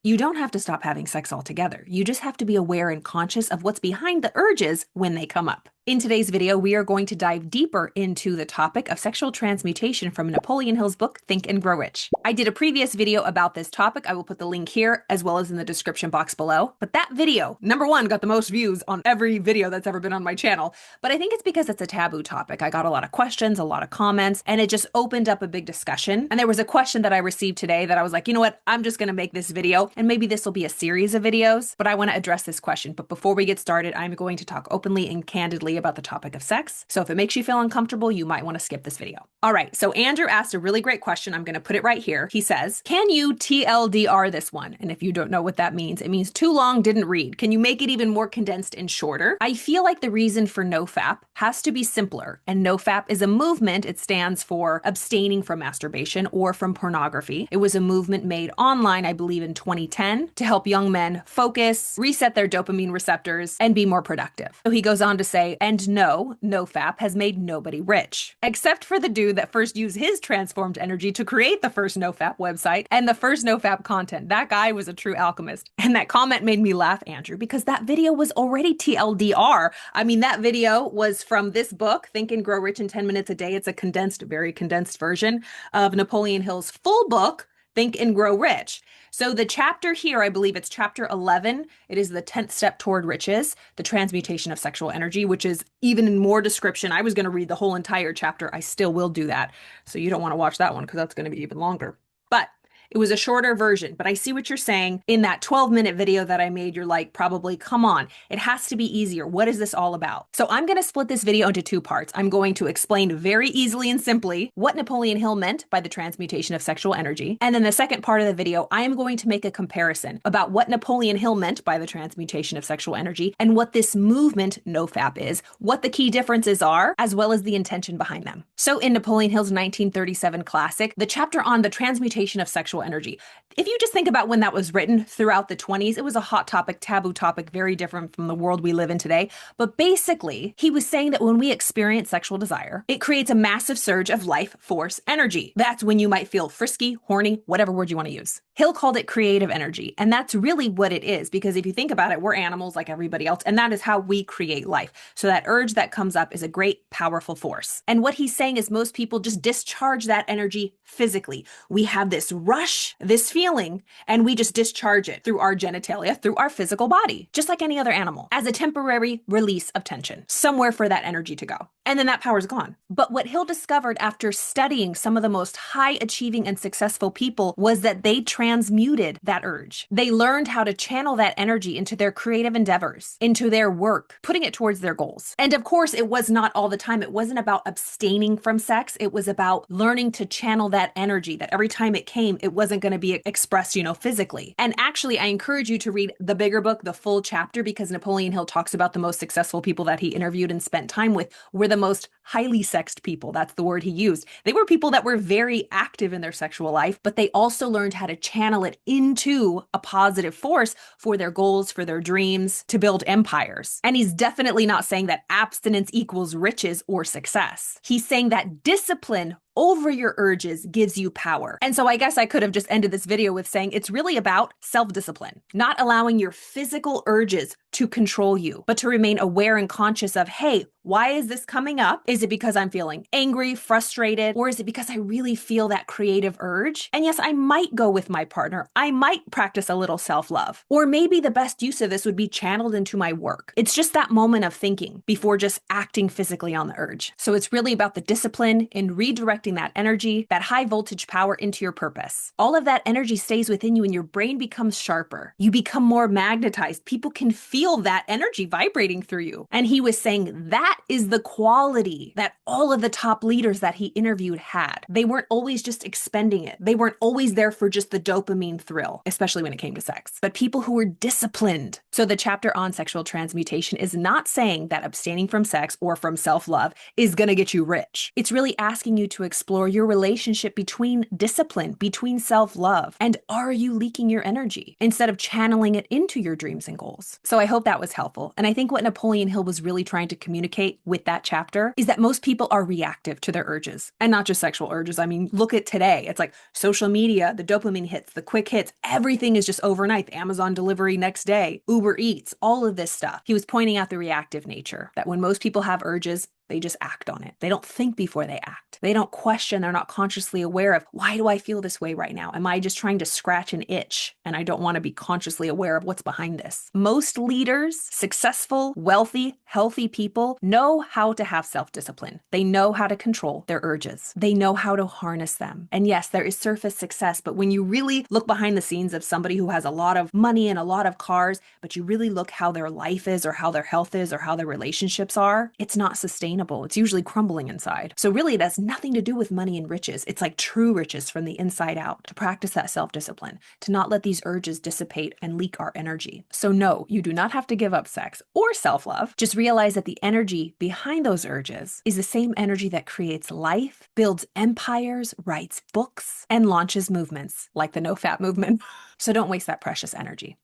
You don't have to stop having sex altogether. You just have to be aware and conscious of what's behind the urges when they come up. In today's video, we are going to dive deeper into the topic of sexual transmutation from Napoleon Hill's book, Think and Grow Rich. I did a previous video about this topic. I will put the link here as well as in the description box below. But that video, number one, got the most views on every video that's ever been on my channel. But I think it's because it's a taboo topic. I got a lot of questions, a lot of comments, and it just opened up a big discussion. And there was a question that I received today that I was like, you know what? I'm just going to make this video, and maybe this will be a series of videos, but I want to address this question. But before we get started, I'm going to talk openly and candidly about the topic of sex. So if it makes you feel uncomfortable, you might want to skip this video. All right, so Andrew asked a really great question. I'm going to put it right here. He says, can you TLDR this one? And if you don't know what that means, it means too long, didn't read. Can you make it even more condensed and shorter? I feel like the reason for NoFap has to be simpler. And NoFap is a movement. It stands for abstaining from masturbation or from pornography. It was a movement made online, I believe in 2010, to help young men focus, reset their dopamine receptors, and be more productive. So he goes on to say, and no, NoFap has made nobody rich, except for the dude that first used his transformed energy to create the first NoFap website and the first NoFap content. That guy was a true alchemist. And that comment made me laugh, Andrew, because that video was already TLDR. I mean, that video was from this book, Think and Grow Rich in 10 Minutes a Day. It's a condensed, very condensed version of Napoleon Hill's full book, Think and Grow Rich. So the chapter here, I believe it's chapter 11. It is the 10th step toward riches, the transmutation of sexual energy, which is even in more description. I was going to read the whole entire chapter. I still will do that. So you don't want to watch that one because that's going to be even longer. But it was a shorter version, but I see what you're saying. In that 12-minute video that I made, you're like, probably, come on, it has to be easier. What is this all about? So I'm going to split this video into two parts. I'm going to explain very easily and simply what Napoleon Hill meant by the transmutation of sexual energy. And then the second part of the video, I am going to make a comparison about what Napoleon Hill meant by the transmutation of sexual energy and what this movement, NoFap, is, what the key differences are, as well as the intention behind them. So in Napoleon Hill's 1937 classic, the chapter on the transmutation of sexual energy. If you just think about when that was written throughout the 20s, it was a hot topic, taboo topic, very different from the world we live in today. But basically, he was saying that when we experience sexual desire, it creates a massive surge of life force energy. That's when you might feel frisky, horny, whatever word you want to use. Hill called it creative energy. And that's really what it is, because if you think about it, we're animals like everybody else, and that is how we create life. So that urge that comes up is a great, powerful force. And what he's saying is most people just discharge that energy physically. We have this rush, this feeling, and we just discharge it through our genitalia, through our physical body, just like any other animal, as a temporary release of tension, somewhere for that energy to go. And then that power's gone. But what Hill discovered after studying some of the most high achieving and successful people was that they transmuted that urge. They learned how to channel that energy into their creative endeavors, into their work, putting it towards their goals. And of course, it was not all the time. It wasn't about abstaining from sex. It was about learning to channel that energy, that every time it came, it wasn't going to be expressed, physically. And actually, I encourage you to read the bigger book, the full chapter, because Napoleon Hill talks about the most successful people that he interviewed and spent time with were the most highly sexed people. That's the word he used. They were people that were very active in their sexual life, but they also learned how to channel it into a positive force for their goals, for their dreams, to build empires. And he's definitely not saying that abstinence equals riches or success. He's saying that discipline over your urges gives you power. And so I guess I could have just ended this video with saying it's really about self-discipline, not allowing your physical urges to control you, but to remain aware and conscious of, hey, why is this coming up? Is it because I'm feeling angry, frustrated, or is it because I really feel that creative urge? And yes, I might go with my partner. I might practice a little self-love. Or maybe the best use of this would be channeled into my work. It's just that moment of thinking before just acting physically on the urge. So it's really about the discipline in redirecting that energy, that high voltage power into your purpose. All of that energy stays within you and your brain becomes sharper. You become more magnetized. People can feel that energy vibrating through you. And he was saying that is the quality that all of the top leaders that he interviewed had. They weren't always just expending it. They weren't always there for just the dopamine thrill, especially when it came to sex, but people who were disciplined. So the chapter on sexual transmutation is not saying that abstaining from sex or from self-love is going to get you rich. It's really asking you to explore your relationship between discipline, between self-love, and are you leaking your energy instead of channeling it into your dreams and goals? So I hope that was helpful. And I think what Napoleon Hill was really trying to communicate with that chapter is that most people are reactive to their urges, and not just sexual urges. I mean, look at today. It's like social media, the dopamine hits, the quick hits, everything is just overnight. The Amazon delivery next day, Uber Eats, all of this stuff. He was pointing out the reactive nature, that when most people have urges, they just act on it. They don't think before they act. They don't question. They're not consciously aware of, why do I feel this way right now? Am I just trying to scratch an itch? And I don't want to be consciously aware of what's behind this. Most leaders, successful, wealthy, healthy people know how to have self-discipline. They know how to control their urges. They know how to harness them. And yes, there is surface success, but when you really look behind the scenes of somebody who has a lot of money and a lot of cars, but you really look how their life is or how their health is or how their relationships are, it's not sustainable. It's usually crumbling inside. So really, it has nothing to do with money and riches. It's like true riches from the inside out, to practice that self-discipline, to not let these urges dissipate and leak our energy. So no, you do not have to give up sex or self-love. Just realize that the energy behind those urges is the same energy that creates life, builds empires, writes books, and launches movements like the NoFap movement. So don't waste that precious energy.